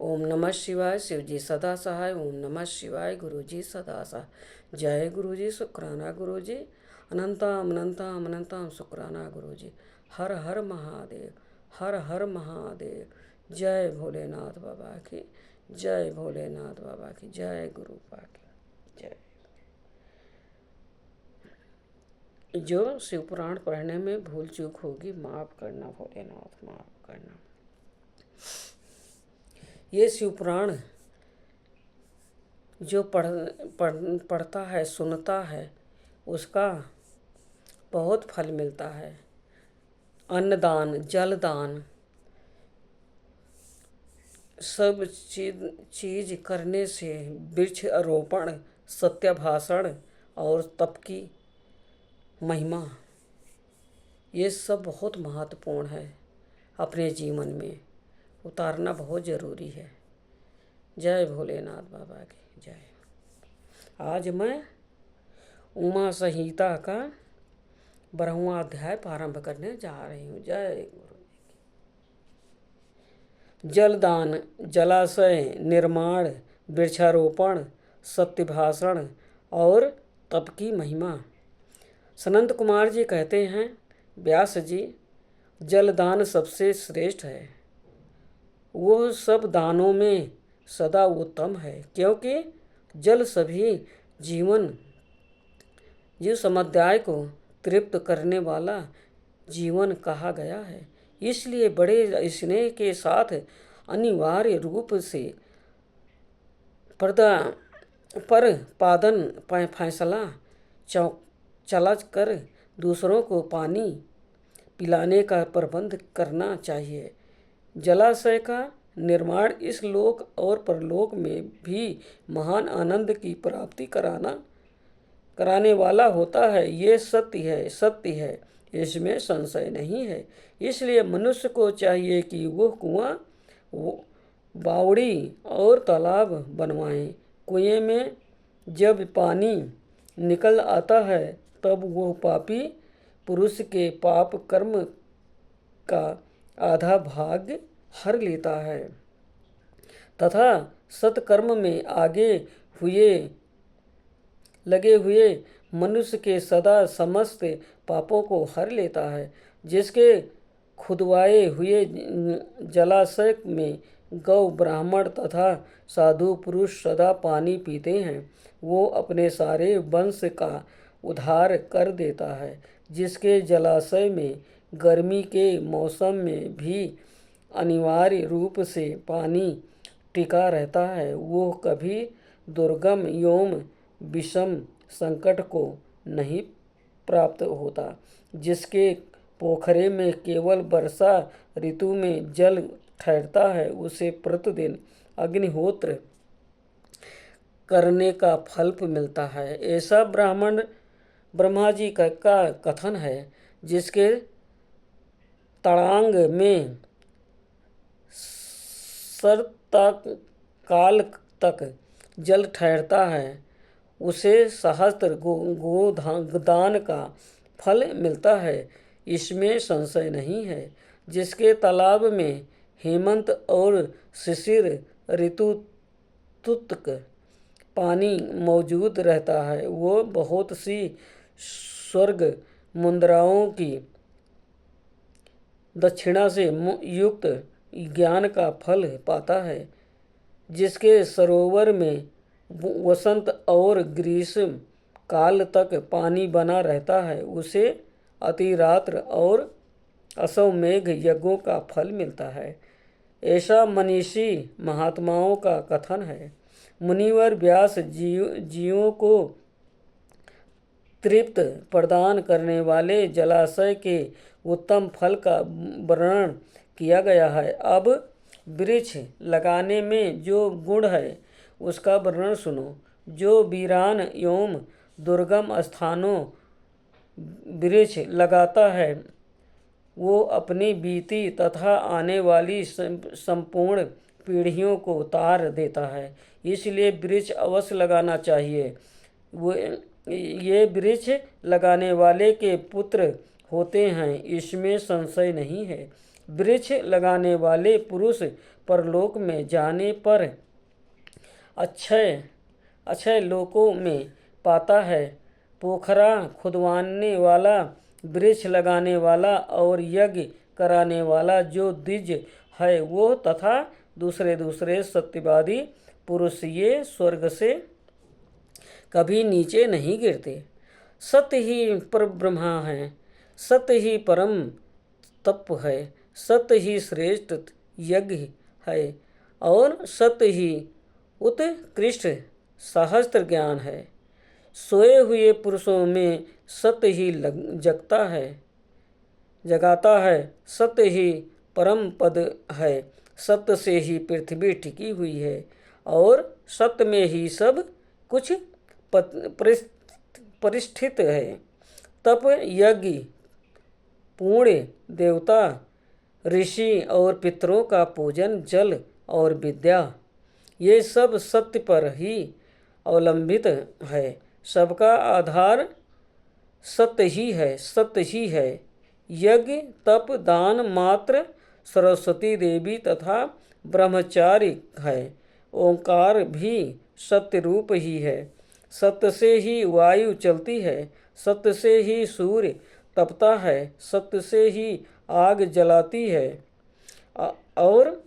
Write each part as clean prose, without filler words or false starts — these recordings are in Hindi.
ओम नमः शिवाय। शिव जी सदा सहाय। ओम नमः शिवाय। गुरु जी सदा सहाय। जय गुरु जी। शुक्राना गुरु जी। अनंतम अनंतम अनंतम शुक्राना गुरु जी। हर हर महादेव। हर हर महादेव। जय भोलेनाथ बाबा की। जय भोलेनाथ बाबा की। जय गुरु बाबा की जय। जो शिव पुराण पढ़ने में भूल चूक होगी माफ़ करना भोलेनाथ, माफ़ करना। ये शिव पुराण जो पढ़ता है, सुनता है, उसका बहुत फल मिलता है। अन्नदान, जलदान, सब चीज करने से, वृक्ष आरोपण, सत्य भाषण और तप की महिमा, ये सब बहुत महत्वपूर्ण है। अपने जीवन में उतारना बहुत ज़रूरी है। जय भोलेनाथ बाबा की जय। आज मैं उमा संहिता का 12वां अध्याय प्रारंभ करने जा रही हूँ। जय गुरु। जलदान, जलाशय निर्माण, वृक्षारोपण, सत्य भाषण और तप की महिमा। सनंत कुमार जी कहते हैं, व्यास जी, जलदान सबसे श्रेष्ठ है। वह सब दानों में सदा उत्तम है, क्योंकि जल सभी जीव समुदाय को तृप्त करने वाला जीवन कहा गया है। इसलिए बड़े स्नेह के साथ अनिवार्य रूप से पर पादन फैसला चला कर दूसरों को पानी पिलाने का प्रबंध करना चाहिए। जलाशय का निर्माण इस लोक और परलोक में भी महान आनंद की प्राप्ति कराने वाला होता है। ये सत्य है, इसमें संशय नहीं है। इसलिए मनुष्य को चाहिए कि वह कुआं, बावड़ी और तालाब बनवाएं। कुएं में जब पानी निकल आता है तब वह पापी पुरुष के पाप कर्म का आधा भाग हर लेता है तथा सत्कर्म में लगे हुए मनुष्य के सदा समस्त पापों को हर लेता है। जिसके खुदवाए हुए जलाशय में गौ, ब्राह्मण तथा साधु पुरुष सदा पानी पीते हैं, वो अपने सारे वंश का उद्धार कर देता है। जिसके जलाशय में गर्मी के मौसम में भी अनिवार्य रूप से पानी टिका रहता है, वो कभी दुर्गम एवं विषम संकट को नहीं प्राप्त होता। जिसके पोखरे में केवल वर्षा ऋतु में जल ठहरता है, उसे प्रतिदिन अग्निहोत्र करने का फल मिलता है। ऐसा ब्रह्मा जी का कथन है। जिसके तड़ांग में काल तक जल ठहरता है, उसे सहस्त्र गोदान का फल मिलता है, इसमें संशय नहीं है। जिसके तालाब में हेमंत और शिशिर ऋतु तक पानी मौजूद रहता है, वो बहुत सी स्वर्ग मुद्राओं की दक्षिणा से युक्त ज्ञान का फल पाता है। जिसके सरोवर में वसंत और ग्रीष्म काल तक पानी बना रहता है, उसे अतिरात्र और अश्वमेघ यज्ञों का फल मिलता है। ऐसा मनीषी महात्माओं का कथन है। मुनिवर व्यास जीवों को तृप्त प्रदान करने वाले जलाशय के उत्तम फल का वर्णन किया गया है। अब वृक्ष लगाने में जो गुण है उसका वर्णन सुनो। जो वीरान एवं दुर्गम स्थानों वृक्ष लगाता है, वो अपनी बीती तथा आने वाली संपूर्ण पीढ़ियों को उतार देता है। इसलिए वृक्ष अवश्य लगाना चाहिए। ये वृक्ष लगाने वाले के पुत्र होते हैं, इसमें संशय नहीं है। वृक्ष लगाने वाले पुरुष परलोक में जाने पर अक्षय अक्षय लोकों में पाता है। पोखरा खुदवाने वाला, वृक्ष लगाने वाला और यज्ञ कराने वाला जो द्विज है वो तथा दूसरे दूसरे सत्यवादी पुरुष ये स्वर्ग से कभी नीचे नहीं गिरते। सत्य ही पर ब्रह्मा है, सत्य ही परम तप है, सत्य ही श्रेष्ठ यज्ञ है और सत्य ही उत्कृष्ट सहस्त्र ज्ञान है। सोए हुए पुरुषों में सत्य ही जगाता है, सत्य ही परम पद है, सत्य से ही पृथ्वी टिकी हुई है और सत्य में ही सब कुछ परिष्ठित है। तप, यज्ञ, पुण्य, देवता, ऋषि और पितरों का पूजन, जल और विद्या, ये सब सत्य पर ही अवलंबित है। सबका आधार सत्य ही है, सत्य ही है। यज्ञ, तप, दान मात्र सरस्वती देवी तथा ब्रह्मचारी है। ओंकार भी सत्य रूप ही है। सत्य से ही वायु चलती है, सत्य से ही सूर्य तपता है, सत्य से ही आग जलाती है और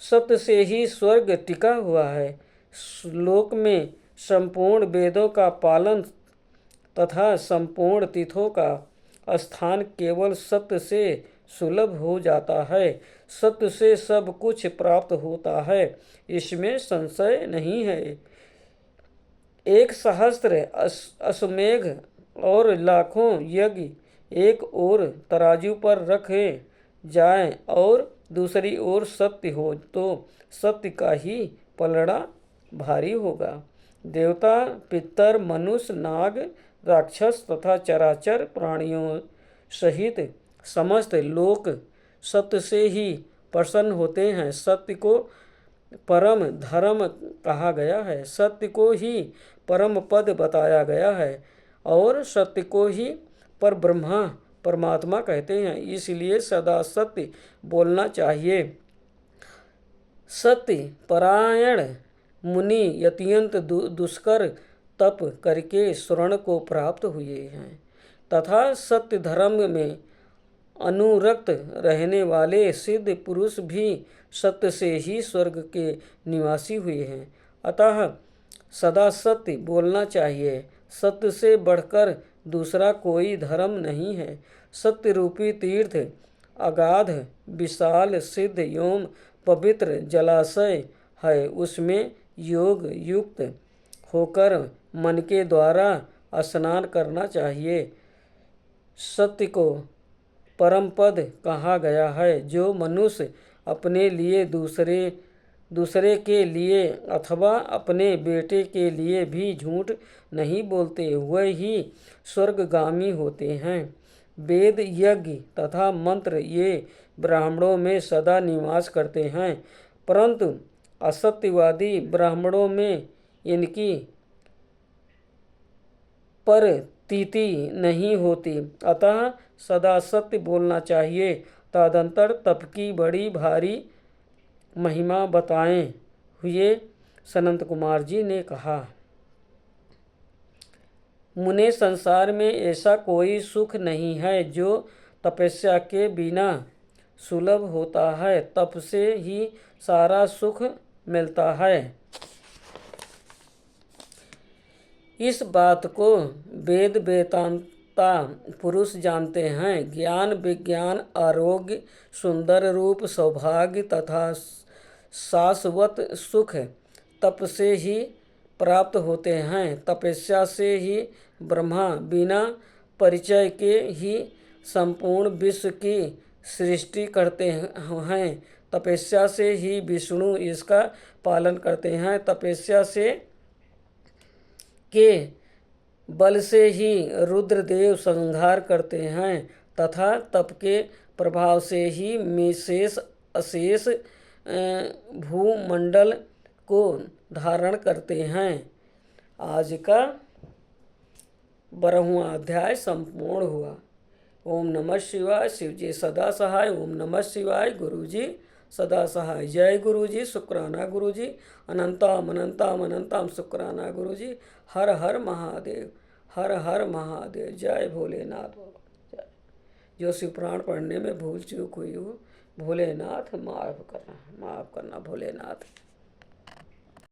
सत्य से ही स्वर्ग टिका हुआ है। श्लोक में संपूर्ण वेदों का पालन तथा संपूर्ण तीर्थों का स्थान केवल सत्य से सुलभ हो जाता है। सत्य से सब कुछ प्राप्त होता है, इसमें संशय नहीं है। एक सहस्त्र अश्वमेघ और लाखों यज्ञ एक ओर तराजू पर रखे जाएं और दूसरी ओर सत्य हो तो सत्य का ही पलड़ा भारी होगा। देवता, पितर, मनुष्य, नाग, राक्षस तथा चराचर प्राणियों सहित समस्त लोक सत्य से ही प्रसन्न होते हैं। सत्य को परम धर्म कहा गया है, सत्य को ही परम पद बताया गया है और सत्य को ही पर ब्रह्मा परमात्मा कहते हैं। इसलिए सदा सत्य बोलना चाहिए। सत्य परायण मुनि अत्यंत दुष्कर तप करके स्वर्ण को प्राप्त हुए हैं तथा सत्य धर्म में अनुरक्त रहने वाले सिद्ध पुरुष भी सत्य से ही स्वर्ग के निवासी हुए हैं। अतः सदा सत्य बोलना चाहिए। सत्य से बढ़कर दूसरा कोई धर्म नहीं है। सत्य रूपी तीर्थ अगाध विशाल सिद्ध एवं पवित्र जलाशय है। उसमें योग युक्त होकर मन के द्वारा स्नान करना चाहिए। सत्य को परम पद कहा गया है। जो मनुष्य अपने लिए दूसरे के लिए अथवा अपने बेटे के लिए भी झूठ नहीं बोलते वह ही स्वर्गगामी होते हैं। वेद, यज्ञ तथा मंत्र ये ब्राह्मणों में सदा निवास करते हैं, परंतु असत्यवादी ब्राह्मणों में इनकी प्रतीति नहीं होती। अतः सदा सत्य बोलना चाहिए। तदंतर तप की बड़ी भारी महिमा बताए हुए सनत कुमार जी ने कहा, मुने संसार में ऐसा कोई सुख नहीं है जो तपस्या के बिना सुलभ होता है। तप से ही सारा सुख मिलता है। इस बात को वेद वेदांता पुरुष जानते हैं। ज्ञान, विज्ञान, आरोग्य, सुंदर रूप, सौभाग्य तथा शाश्वत सुख तप से ही प्राप्त होते हैं। तपस्या से ही ब्रह्मा बिना परिचय के ही संपूर्ण विश्व की सृष्टि करते हैं। तपस्या से ही विष्णु इसका पालन करते हैं। तपस्या से के बल से ही रुद्रदेव संहार करते हैं तथा तप के प्रभाव से ही निशेष अशेष भूमंडल को धारण करते हैं। आज का 12वां अध्याय संपूर्ण हुआ। ओम नमः शिवाय। शिव जी सदा सहाय। ओम नमः शिवाय। गुरु जी सदा सहाय। जय गुरु जी। शुक्राना गुरु जी। अनंतम अनंतम अनंतम शुक्राना गुरु जी। हर हर महादेव। हर हर महादेव। जय भोलेनाथ बाबा। जय। जो शिव पुराण पढ़ने में भूल चूक हुई हो, भोलेनाथ माफ करना भोलेनाथ।